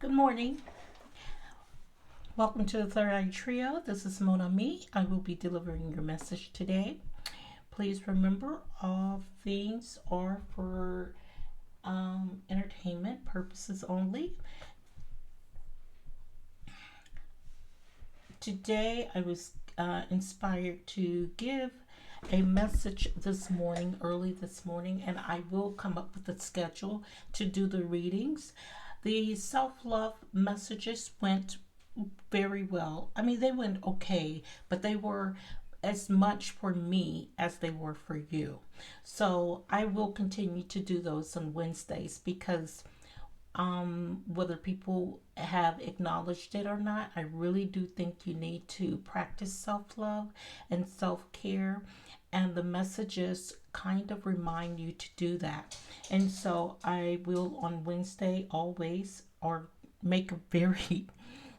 Good morning. Welcome to the Third Eye Trio. This is Mona Me. I will be delivering your message today. Please remember all things are for entertainment purposes only. Today I was inspired to give a message this morning, early this morning, and I will come up with a schedule to do the readings. The self love messages went very well. I mean, they went okay, but they were as much for me as they were for you. So I will continue to do those on Wednesdays because whether people have acknowledged it or not, I really do think you need to practice self love and self care. And the messages kind of remind you to do that. And so I will on Wednesday always or make a very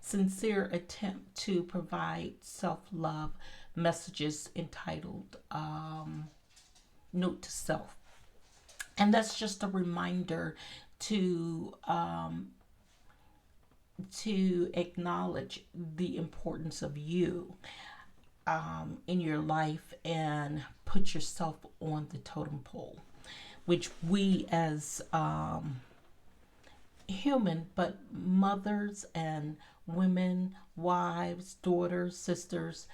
sincere attempt to provide self love messages entitled Note to Self. And that's just a reminder to acknowledge the importance of you in your life and put yourself on the totem pole, which we as human, but mothers and women, wives, daughters, sisters,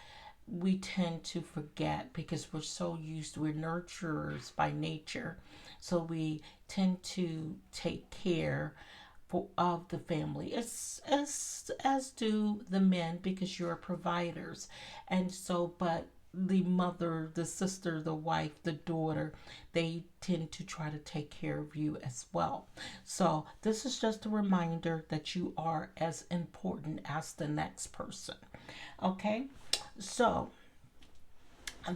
we tend to forget because we're so used, we're nurturers by nature. So we tend to take care of the family as do the men because you're providers. And so, but the mother, the sister, the wife, the daughter, they tend to try to take care of you as well. So, this is just a reminder that you are as important as the next person. Okay? So,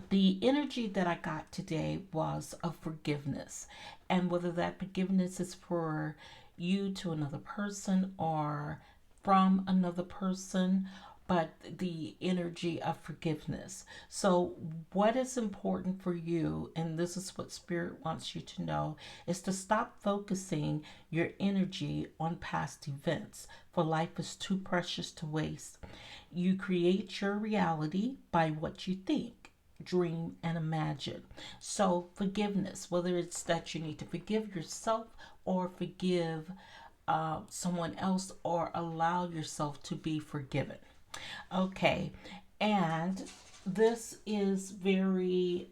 the energy that I got today was of forgiveness. And whether that forgiveness is for you to another person or from another person, but the energy of forgiveness. So, what is important for you, and this is what Spirit wants you to know, is to stop focusing your energy on past events, for life is too precious to waste. You create your reality by what you think, dream, and imagine. So, forgiveness, whether it's that you need to forgive yourself or forgive someone else or allow yourself to be forgiven. Okay, and this is very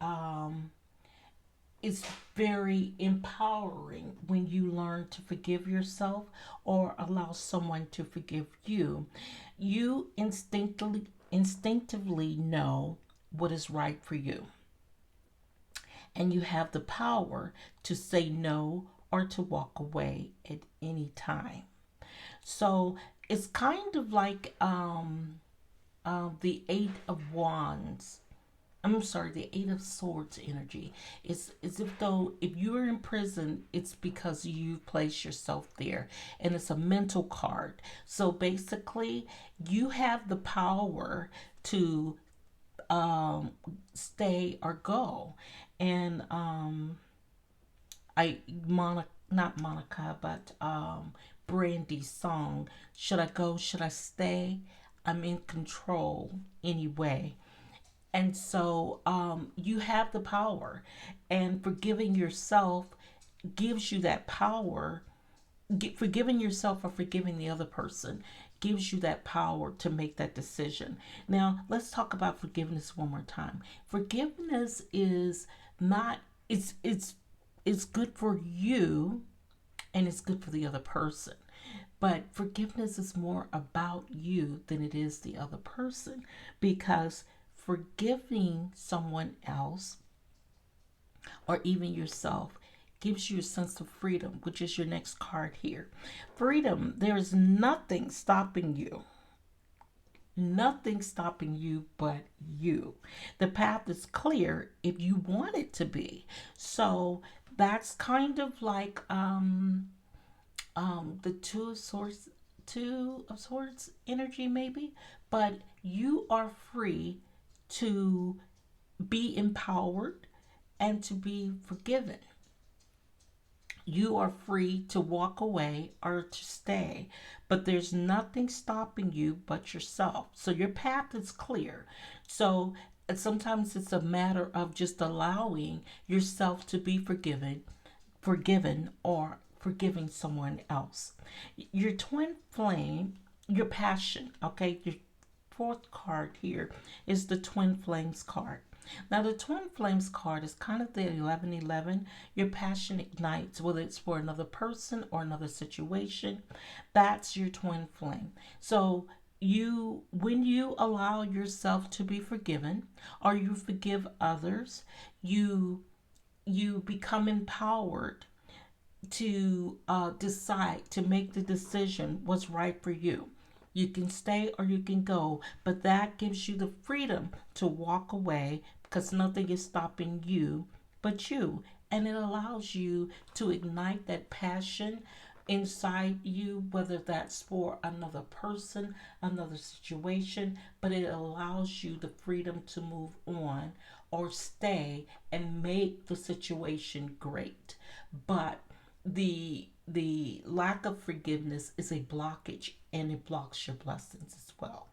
empowering when you learn to forgive yourself or allow someone to forgive you. You instinctively know what is right for you, and you have the power to say no or to walk away at any time. So it's kind of like the Eight of Wands. I'm sorry, the Eight of Swords energy. It's as if though if you're in prison, it's because you place yourself there, and it's a mental card. So basically, you have the power to stay or go. And I Monica, not Monica, but Brandy's song, "Should I go? Should I stay? I'm in control anyway." And so you have the power, and forgiving yourself gives you that power. Forgiving yourself or forgiving the other person gives you that power to make that decision. Now, let's talk about forgiveness one more time. Forgiveness is not it's good for you and it's good for the other person. But forgiveness is more about you than it is the other person because forgiving someone else or even yourself gives you a sense of freedom, which is your next card here. Freedom, there is nothing stopping you. Nothing stopping you but you. The path is clear if you want it to be. So that's kind of like the two of swords energy maybe, but you are free to be empowered and to be forgiven. You are free to walk away or to stay, but there's nothing stopping you but yourself. So your path is clear. So sometimes it's a matter of just allowing yourself to be forgiven or forgiving someone else. Your twin flame, your passion, okay? Your fourth card here is the twin flames card. Now, the twin flames card is kind of the 1111. Your passion ignites, whether it's for another person or another situation. That's your twin flame. So, when you allow yourself to be forgiven or you forgive others, you you become empowered to decide, to make the decision what's right for you. You can stay or you can go, but that gives you the freedom to walk away because nothing is stopping you but you. And it allows you to ignite that passion inside you, whether that's for another person, another situation, but it allows you the freedom to move on or stay and make the situation great. But the lack of forgiveness is a blockage and it blocks your blessings as well.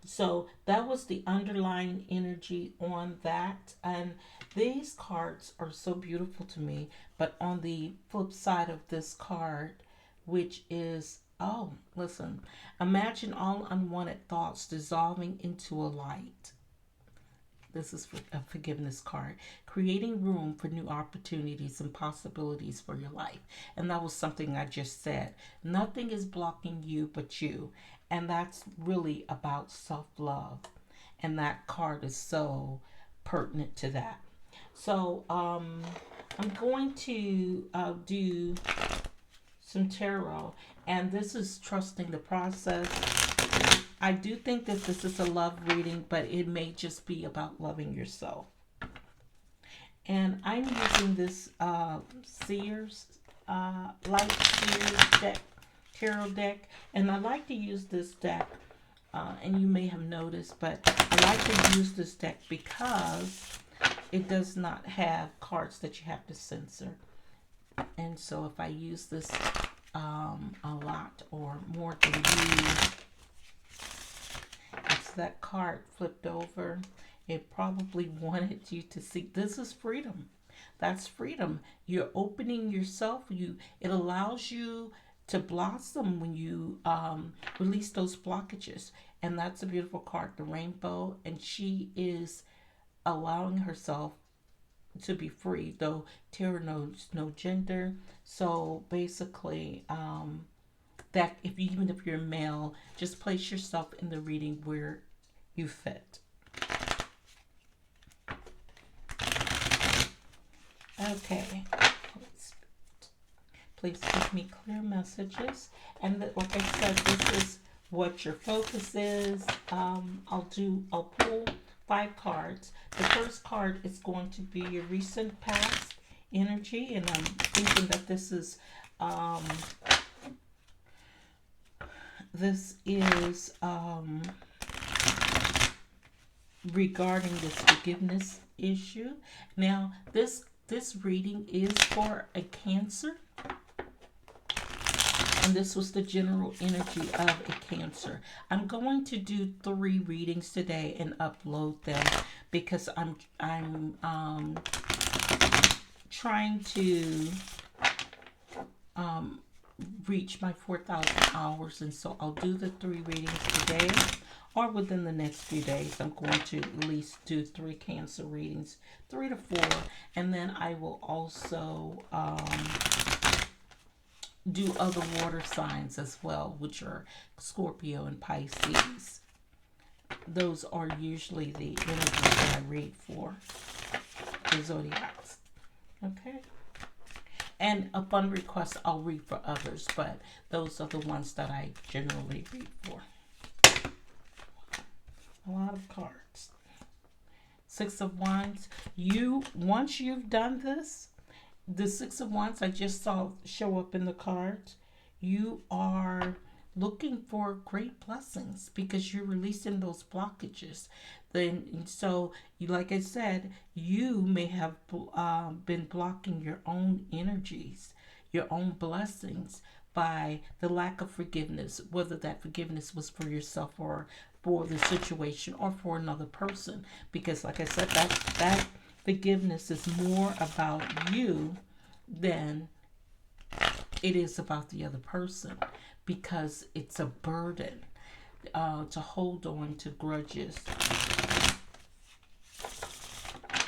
So that was the underlying energy on that. And these cards are so beautiful to me. But on the flip side of this card, which is, oh, listen, imagine all unwanted thoughts dissolving into a light. This is a forgiveness card. Creating room for new opportunities and possibilities for your life. And that was something I just said. Nothing is blocking you but you. And that's really about self love. And that card is so pertinent to that. So I'm going to do some tarot. And this is trusting the process. I do think that this is a love reading, but it may just be about loving yourself. And I'm using this Sears, Light Sears deck, tarot deck. And I like to use this deck, and you may have noticed, but I like to use this deck because it does not have cards that you have to censor. And so if I use this a lot or more than you, that card flipped over, it probably wanted you to see this is freedom. That's freedom. You're opening yourself. It allows you to blossom when you release those blockages. And that's a beautiful card, the rainbow. And she is allowing herself to be free, though tarot knows no gender. So basically, that if even if you're male, just place yourself in the reading where you fit. Okay, please give me clear messages. And like I said, this is what your focus is. I'll pull 5 cards. The first card is going to be your recent past energy, and I'm thinking that this is regarding this forgiveness issue. Now, this reading is for a Cancer, and this was the general energy of a Cancer. I'm going to do 3 readings today and upload them because I'm trying to reach my 4,000 hours, and so I'll do the 3 readings today or within the next few days. I'm going to at least do 3 Cancer readings, 3 to 4, and then I will also do other water signs as well, which are Scorpio and Pisces. Those are usually the energies that I read for the zodiacs. Okay. And upon request, I'll read for others, but those are the ones that I generally read for. A lot of cards. 6 of Wands. Once you've done this, the 6 of Wands I just saw show up in the cards. You are looking for great blessings because you're releasing those blockages. Then, so you, like I said, you may have been blocking your own energies, your own blessings by the lack of forgiveness, whether that forgiveness was for yourself or for the situation or for another person. Because, like I said, that forgiveness is more about you than it is about the other person, because it's a burden to hold on to grudges.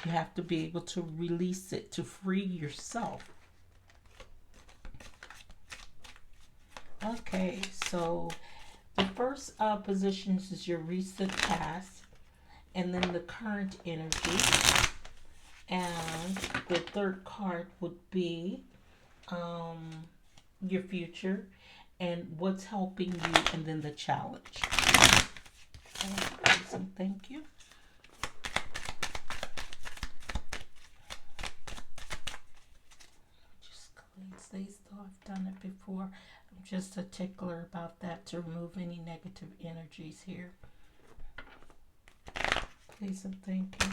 You have to be able to release it, to free yourself. Okay, so the first positions is your recent past, and then the current energy, and the third card would be um, your future and what's helping you, and then the challenge. Awesome, thank you. Just cleanse these, though I've done it before. I'm just a tickler about that to remove any negative energies here. Please and thank you.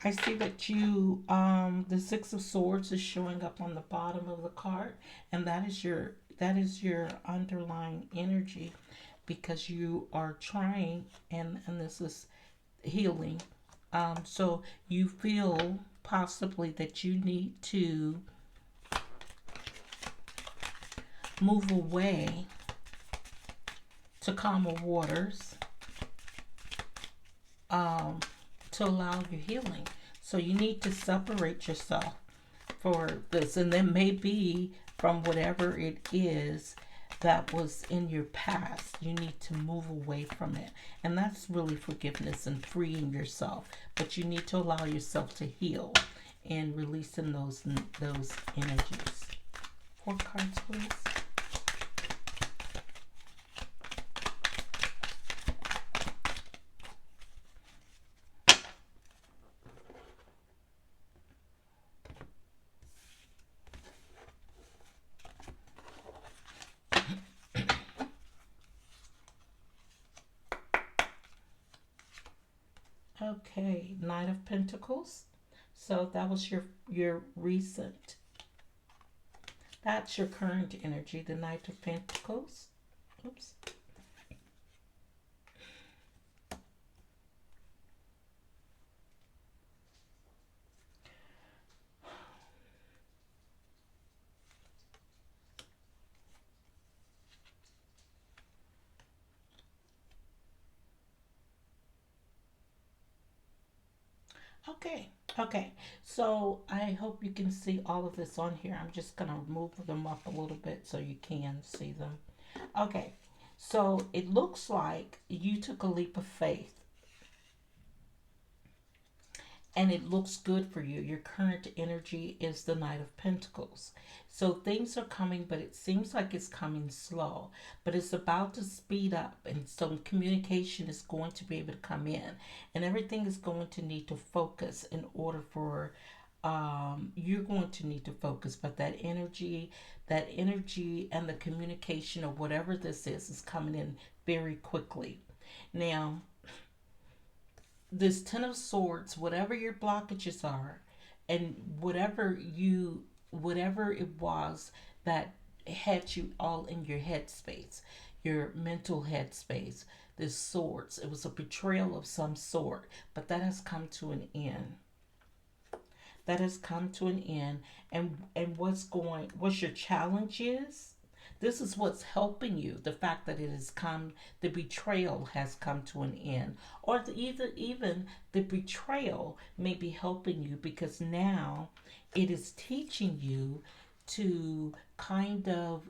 I see that the Six of Swords is showing up on the bottom of the card, and that is your underlying energy, because you are trying, and this is healing. So you feel possibly that you need to move away to calmer waters, um, to allow your healing. So you need to separate yourself for this, and then maybe from whatever it is that was in your past, you need to move away from it, and that's really forgiveness and freeing yourself. But you need to allow yourself to heal and releasing those energies. 4 cards, please. Okay, Knight of Pentacles. So that was your recent. That's your current energy, the Knight of Pentacles. Oops. Okay, okay. So I hope you can see all of this on here. I'm just gonna move them up a little bit so you can see them. Okay, so it looks like you took a leap of faith, and it looks good for you. Your current energy is the Knight of Pentacles. So things are coming, but it seems like it's coming slow. But it's about to speed up, and so communication is going to be able to come in, and everything is going to need to focus in order for you're going to need to focus. But that energy and the communication, or whatever this is coming in very quickly. Now, this Ten of Swords, whatever your blockages are, and whatever it was that had you all in your headspace, your mental headspace, this swords, it was a betrayal of some sort, but that has come to an end. That has come to an end. And what's your challenge is, this is what's helping you, the fact that it has come, the betrayal has come to an end, or either even the betrayal may be helping you, because now it is teaching you to kind of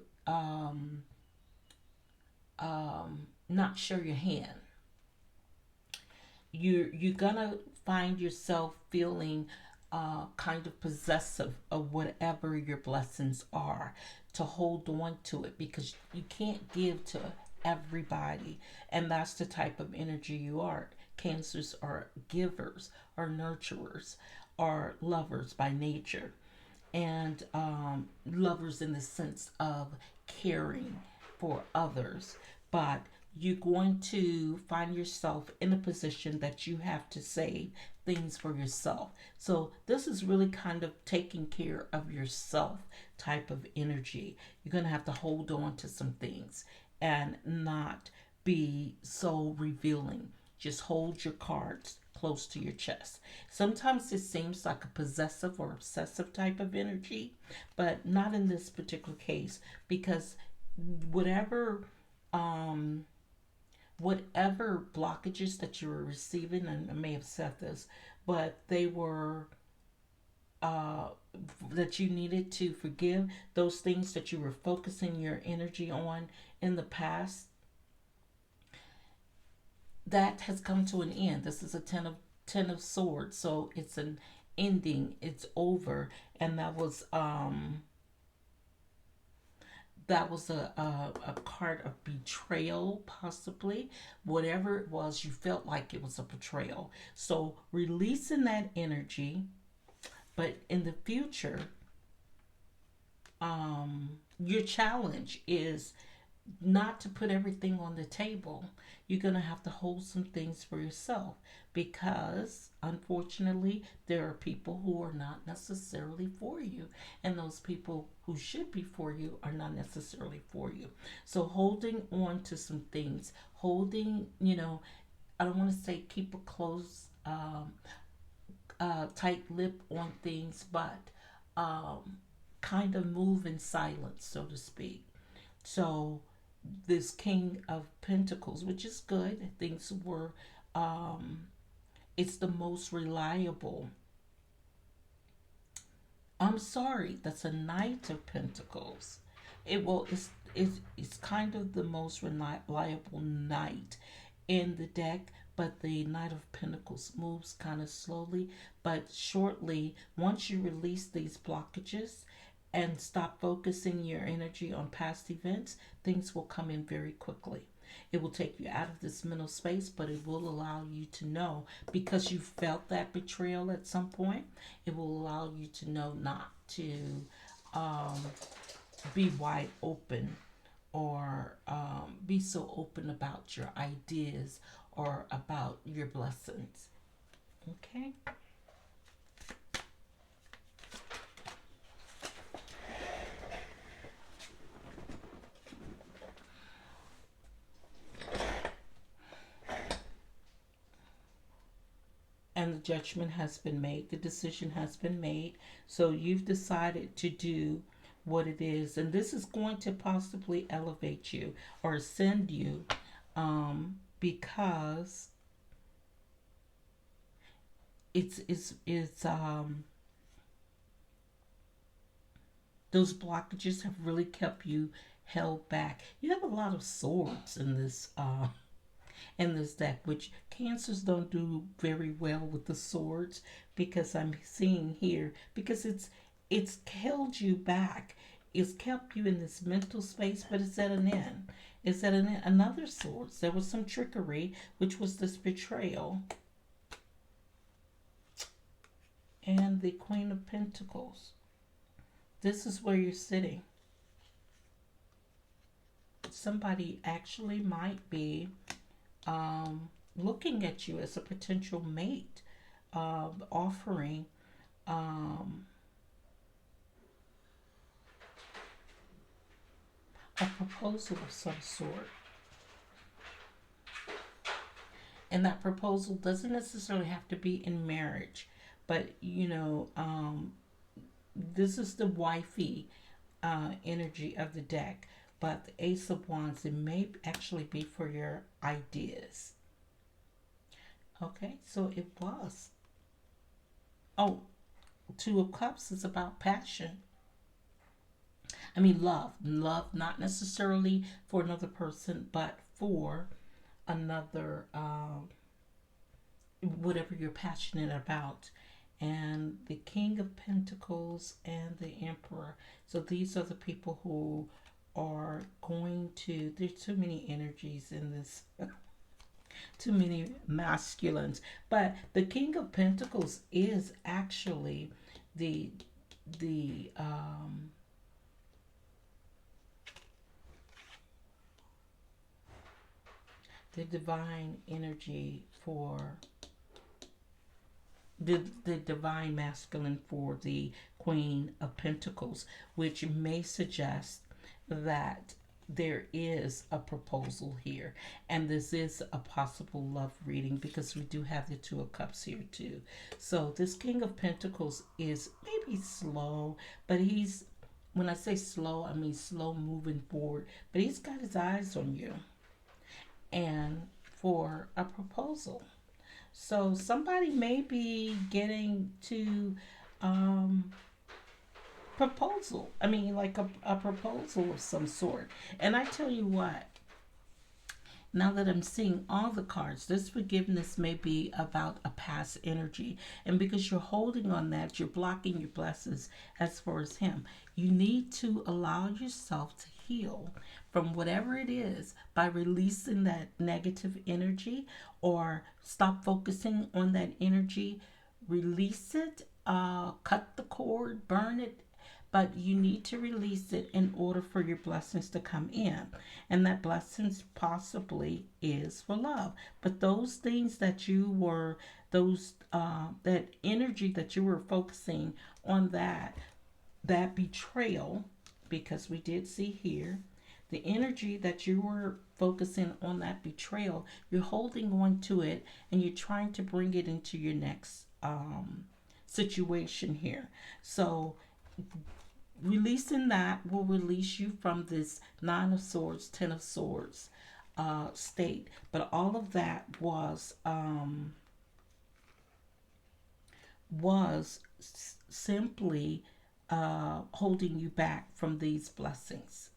not show your hand. You're gonna find yourself feeling kind of possessive of whatever your blessings are, to hold on to it, because you can't give to everybody, and that's the type of energy you are. Cancers are givers, or nurturers, or lovers by nature. and lovers in the sense of caring for others. But you're going to find yourself in a position that you have to save things for yourself. So, this is really kind of taking care of yourself type of energy. You're going to have to hold on to some things and not be so revealing. Just hold your cards close to your chest. Sometimes it seems like a possessive or obsessive type of energy, but not in this particular case because whatever um whatever blockages that you were receiving, and I may have said this, but they were uh, that you needed to forgive, those things that you were focusing your energy on in the past, that has come to an end. This is a ten of swords, so it's an ending. It's over, and that was a card of betrayal, possibly. Whatever it was, you felt like it was a betrayal. So releasing that energy, but in the future, your challenge is not to put everything on the table. You're going to have to hold some things for yourself because, unfortunately, there are people who are not necessarily for you, and those people who should be for you are not necessarily for you. So, holding on to some things, holding, I don't want to say keep a close, tight lip on things, but um, kind of move in silence, so to speak. So, this King of Pentacles, which is good. Things were, um, it's the most reliable. I'm sorry, that's a Knight of Pentacles. It's kind of the most reliable knight in the deck, but the Knight of Pentacles moves kind of slowly. But shortly, once you release these blockages and stop focusing your energy on past events, things will come in very quickly. It will take you out of this mental space, but it will allow you to know because you felt that betrayal at some point. It will allow you to know not to um, be wide open or be so open about your ideas or about your blessings. Okay? And the judgment has been made, the decision has been made. So you've decided to do what it is, and this is going to possibly elevate you or ascend you because it's those blockages have really kept you held back. You have a lot of swords in this deck, which cancers don't do very well with the swords because I'm seeing here because it's held you back. It's kept you in this mental space, but it's at an end. It's at an end. Another swords. There was some trickery, which was this betrayal, and the Queen of Pentacles. This is where you're sitting. Somebody actually might be looking at you as a potential mate, offering um, a proposal of some sort. And that proposal doesn't necessarily have to be in marriage, but this is the wifey energy of the deck. But the Ace of Wands, it may actually be for your ideas. Okay, so it was. Oh, Two of Cups is about passion. I mean, love. Love, not necessarily for another person, but for another, whatever you're passionate about. And the King of Pentacles and the Emperor. So these are the people who are going to, there's too many energies in this, too many masculines. But the King of Pentacles is actually the the the divine energy for the divine masculine for the Queen of Pentacles, which may suggest that there is a proposal here, and this is a possible love reading because we do have the Two of Cups here too. So this King of Pentacles is maybe slow, but he's, when I say slow, I mean slow moving forward, but he's got his eyes on you and for a proposal. So somebody may be getting to um, proposal. I mean, like a proposal of some sort. And I tell you what, now that I'm seeing all the cards, this forgiveness may be about a past energy. And because you're holding on that, you're blocking your blessings as far as him. You need to allow yourself to heal from whatever it is by releasing that negative energy, or stop focusing on that energy. Release it, cut the cord, burn it, but you need to release it in order for your blessings to come in. And that blessings possibly is for love. But those things that you were, those that energy that you were focusing on, that betrayal, because we did see here the energy that you were focusing on, that betrayal, you're holding on to it and you're trying to bring it into your next situation here. So releasing that will release you from this Nine of Swords, Ten of Swords state. But all of that was simply holding you back from these blessings.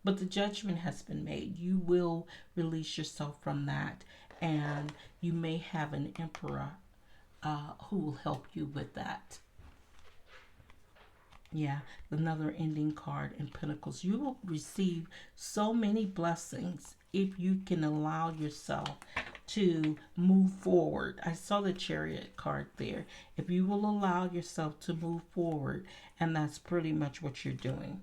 But the judgment has been made. You will release yourself from that, and you may have an emperor who will help you with that. Yeah, another ending card in Pentacles. You will receive so many blessings if you can allow yourself to move forward. I saw the Chariot card there. If you will allow yourself to move forward, and that's pretty much what you're doing.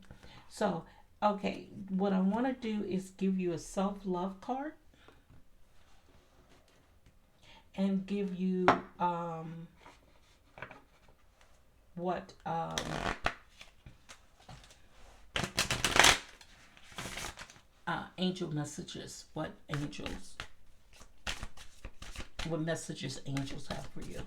So, okay, what I want to do is give you a self-love card and give you what angel messages, what messages angels have for you.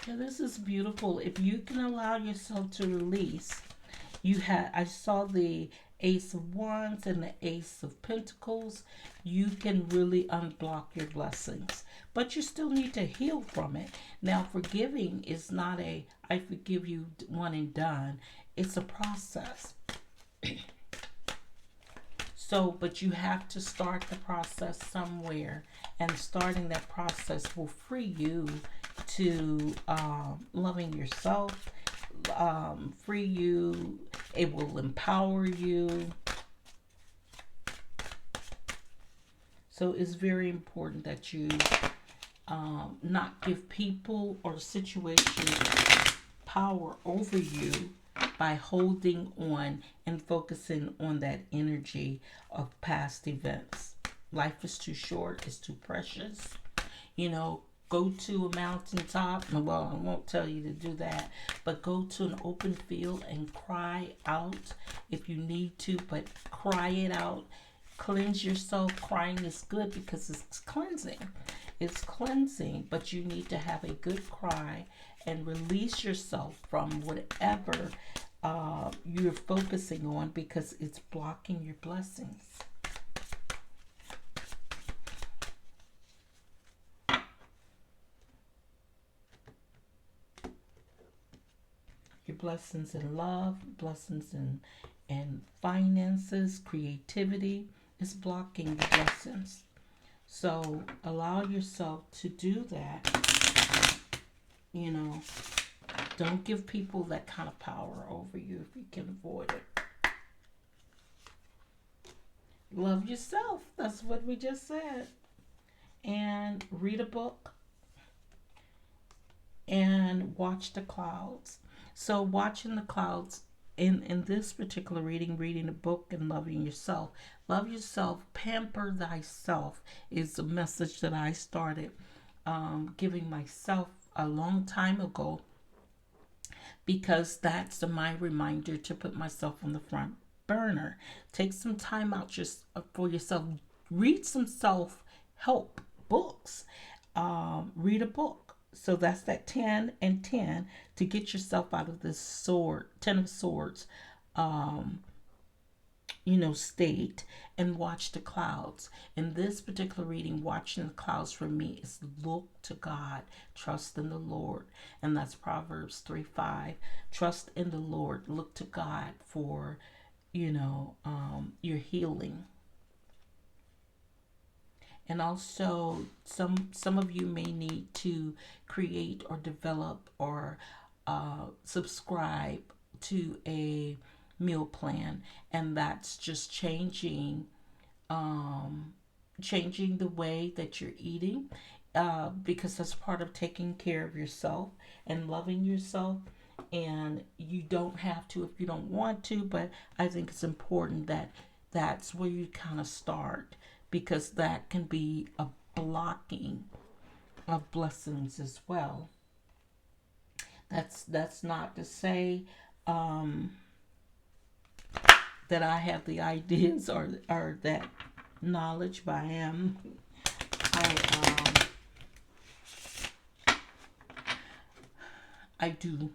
Yeah, this is beautiful. If you can allow yourself to release, I saw the Ace of Wands and the Ace of Pentacles. You can really unblock your blessings, but you still need to heal from it. Now, forgiving is not a I forgive you one and done. It's a process. So, but you have to start the process somewhere, and starting that process will free you to loving yourself, free you. It will empower you. So it's very important that you not give people or situations power over you by holding on and focusing on that energy of past events. Life is too short. It's too precious. You know, go to a mountaintop. Well, I won't tell you to do that, but go to an open field and cry out if you need to, but cry it out. Cleanse yourself. Crying is good because it's cleansing. It's cleansing, but you need to have a good cry and release yourself from whatever you're focusing on, because it's blocking your blessings. Your blessings in love, blessings in finances, creativity is blocking your blessings. So allow yourself to do that You know, don't give people that kind of power over you if you can avoid it. Love yourself. That's what we just said. And read a book and watch the clouds. So watching the clouds in this particular reading a book and loving yourself. Love yourself, pamper thyself is a message that I started giving myself a long time ago, because that's my reminder to put myself on the front burner. Take some time out just for yourself. Read some self help books. Read a book. So that's that 10 and 10 to get yourself out of this 10 of swords, um, state, and watch the clouds. In this particular reading, watching the clouds for me is look to God, trust in the Lord. And that's Proverbs 3:5. Trust in the Lord, look to God for, your healing. And also, some of you may need to create or develop or subscribe to a meal plan, and that's just changing the way that you're eating, because that's part of taking care of yourself and loving yourself. And you don't have to if you don't want to, but I think it's important that that's where you kind of start, because that can be a blocking of blessings as well. That's not to say that I have the ideas or that knowledge, but I do.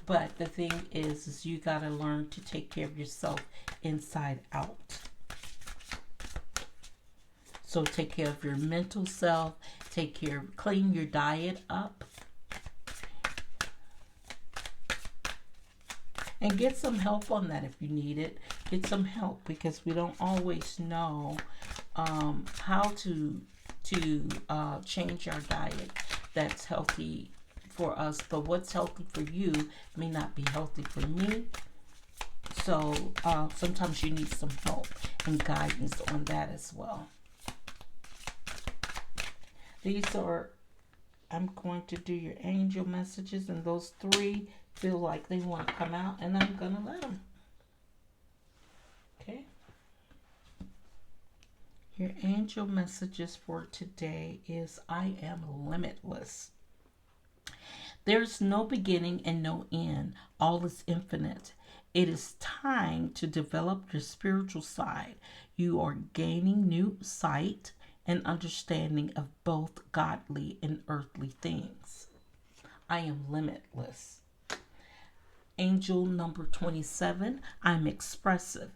But the thing is you gotta learn to take care of yourself inside out. So take care of your mental self, clean your diet up, and get some help on that if you need it. Get some help, because we don't always know how to change our diet that's healthy for us. But what's healthy for you may not be healthy for me. So sometimes you need some help and guidance on that as well. I'm going to do your angel messages, and those three feel like they want to come out, and I'm going to let them. Okay. Your angel messages for today is I am limitless. There's no beginning and no end. All is infinite. It is time to develop your spiritual side. You are gaining new sight and understanding of both godly and earthly things. I am limitless. Angel number 27, I'm expressive.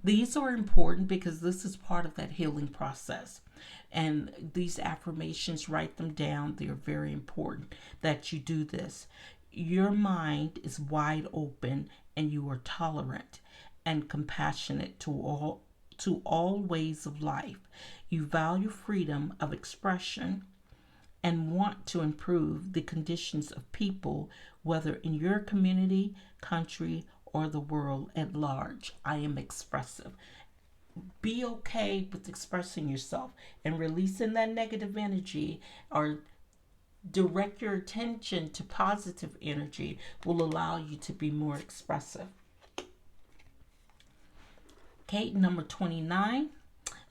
These are important because this is part of that healing process. And these affirmations, write them down. They're very important that you do this. Your mind is wide open, and you are tolerant and compassionate to all ways of life. You value freedom of expression and want to improve the conditions of people, whether in your community, country, or the world at large. I am expressive. Be okay with expressing yourself and releasing that negative energy, or direct your attention to positive energy, will allow you to be more expressive. Okay, number 29.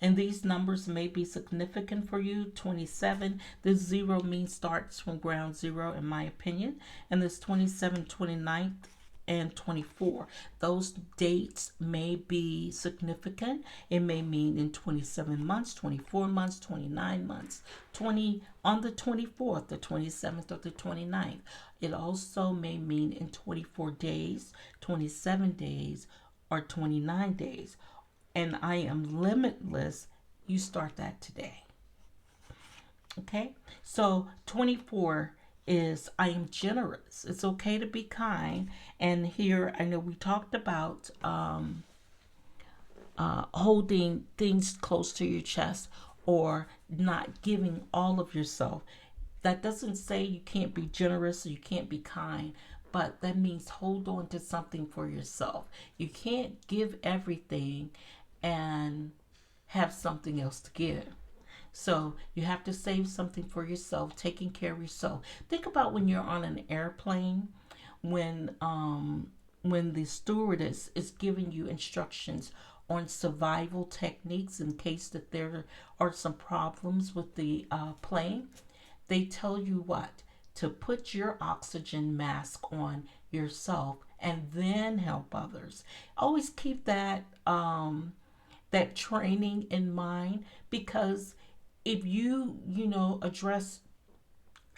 And these numbers may be significant for you. 27, this 0 means starts from ground zero, in my opinion. And this 27, 29, and 24, those dates may be significant. It may mean in 27 months, 24 months, 29 months, 20 on the 24th, the 27th, or the 29th. It also may mean in 24 days, 27 days, or 29 days. And I am limitless. You start that today. Okay, so 24 is I am generous. It's okay to be kind. And here, I know we talked about holding things close to your chest or not giving all of yourself. That doesn't say you can't be generous or you can't be kind, but that means hold on to something for yourself. You can't give everything and have something else to give. So you have to save something for yourself, taking care of yourself. Think about when you're on an airplane, when the stewardess is giving you instructions on survival techniques in case that there are some problems with the plane. They tell you what? To put your oxygen mask on yourself and then help others. Always keep that training in mind, because if you address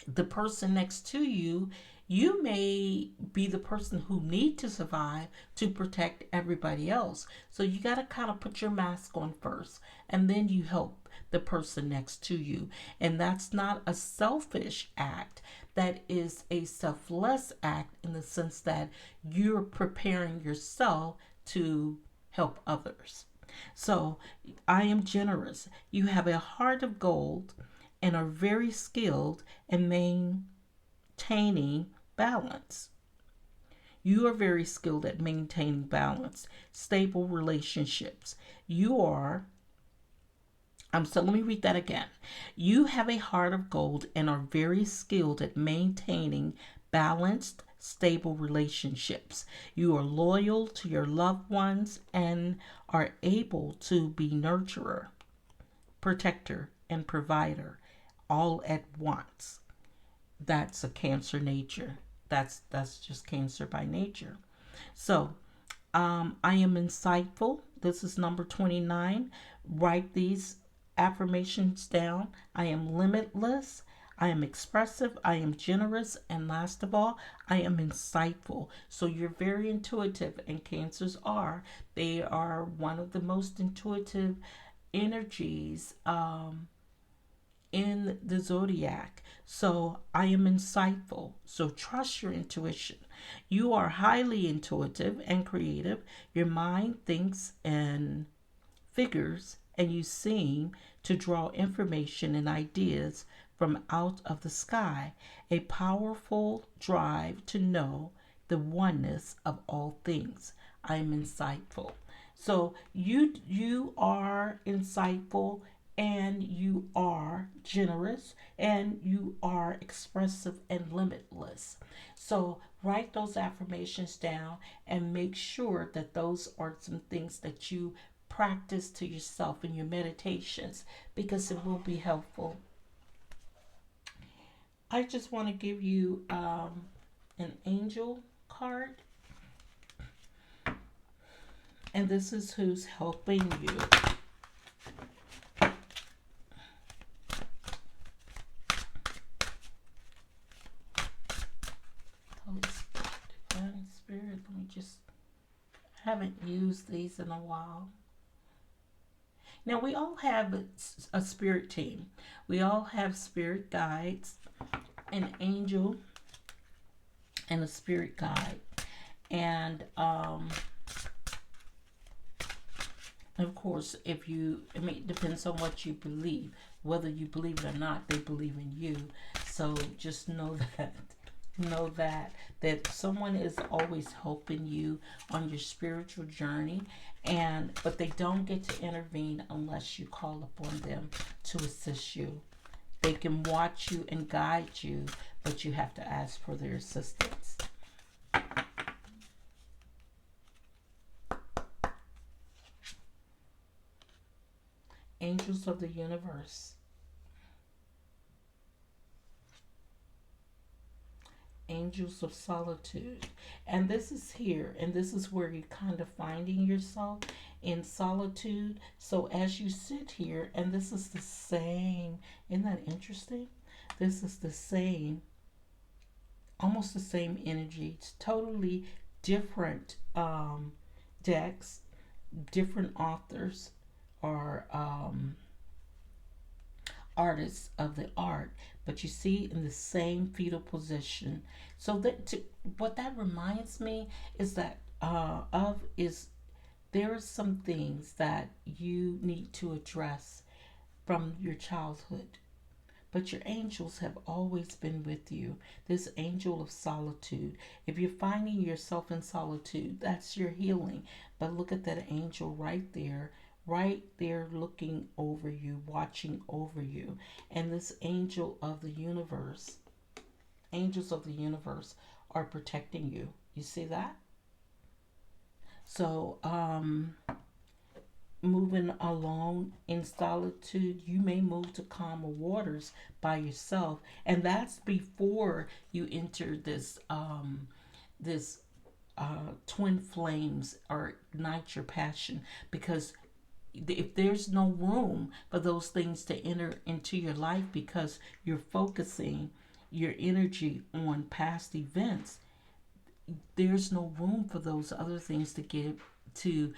the person next to you, you may be the person who need to survive to protect everybody else. So you got to kind of put your mask on first, and then you help the person next to you. And that's not a selfish act. That is a selfless act in the sense that you're preparing yourself to help others. So I am generous. You have a heart of gold and are very skilled in maintaining balance. You are very skilled at maintaining balance, stable relationships. You are, so let me read that again. You have a heart of gold and are very skilled at maintaining balanced, stable relationships. You are loyal to your loved ones and are able to be nurturer, protector, and provider all at once. That's a Cancer nature. That's just Cancer by nature. So I am insightful. This is number 29. Write these affirmations down. I am limitless. I am expressive. I am generous. And last of all, I am insightful. So you're very intuitive, and Cancers are. They are one of the most intuitive energies in the zodiac. So I am insightful. So trust your intuition. You are highly intuitive and creative. Your mind thinks in figures, and you seem to draw information and ideas from out of the sky. A powerful drive to know the oneness of all things. I am insightful. So you are insightful, and you are generous, and you are expressive and limitless. So write those affirmations down and make sure that those are some things that you practice to yourself in your meditations, because it will be helpful. I just want to give you an angel card, and this is who's helping you. Holy Divine Spirit, let me just, haven't used these in a while. Now, we all have a spirit team. We all have spirit guides, an angel, and a spirit guide. And of course, it depends on what you believe. Whether you believe it or not, they believe in you. So just know that someone is always helping you on your spiritual journey, but they don't get to intervene unless you call upon them to assist you. They can watch you and guide you, but you have to ask for their assistance. Angels of the universe. Angels of solitude. And this is here, and this is where you're kind of finding yourself in solitude. So as you sit here, and this is the same, isn't that interesting? This is the same, almost the same energy. It's totally different decks, different authors or artists of the art, but you see in the same fetal position. So what that reminds me is that there are some things that you need to address from your childhood, but your angels have always been with you. This angel of solitude. If you're finding yourself in solitude, that's your healing. But look at that angel right there looking over you, watching over you. And this angel of the universe, angels of the universe are protecting you. You see that? So, moving along in solitude, you may move to calmer waters by yourself, and that's before you enter this twin flames or ignite your passion, because if there's no room for those things to enter into your life because you're focusing your energy on past events, there's no room for those other things to get to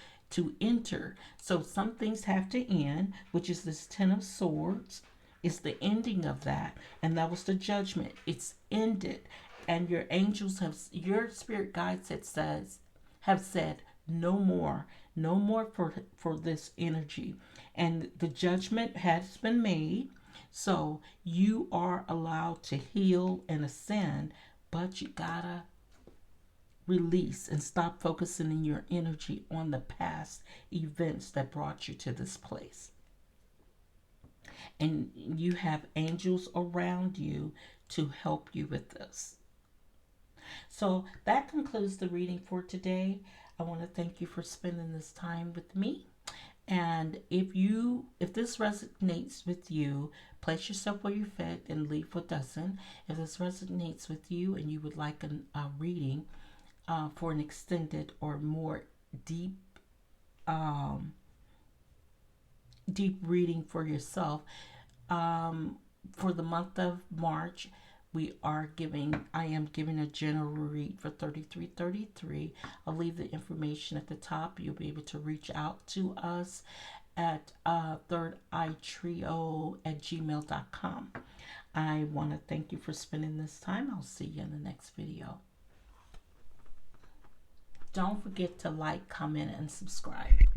enter. So some things have to end, which is this Ten of Swords. It's the ending of that, and that was the judgment. It's ended, and your angels have, your spirit guides have said no more, no more for this energy, and the judgment has been made. So you are allowed to heal and ascend, but you gotta release and stop focusing in your energy on the past events that brought you to this place. And you have angels around you to help you with this. So that concludes the reading for today. I want to thank you for spending this time with me. And if this resonates with you, place yourself where you're fit and leave what doesn't. If this resonates with you and you would like a reading for an extended or more deep deep reading for yourself, for the month of March, I am giving a general read for 3333. I'll leave the information at the top. You'll be able to reach out to us at thirdeyetrio@gmail.com. I want to thank you for spending this time. I'll see you in the next video. Don't forget to like, comment, and subscribe.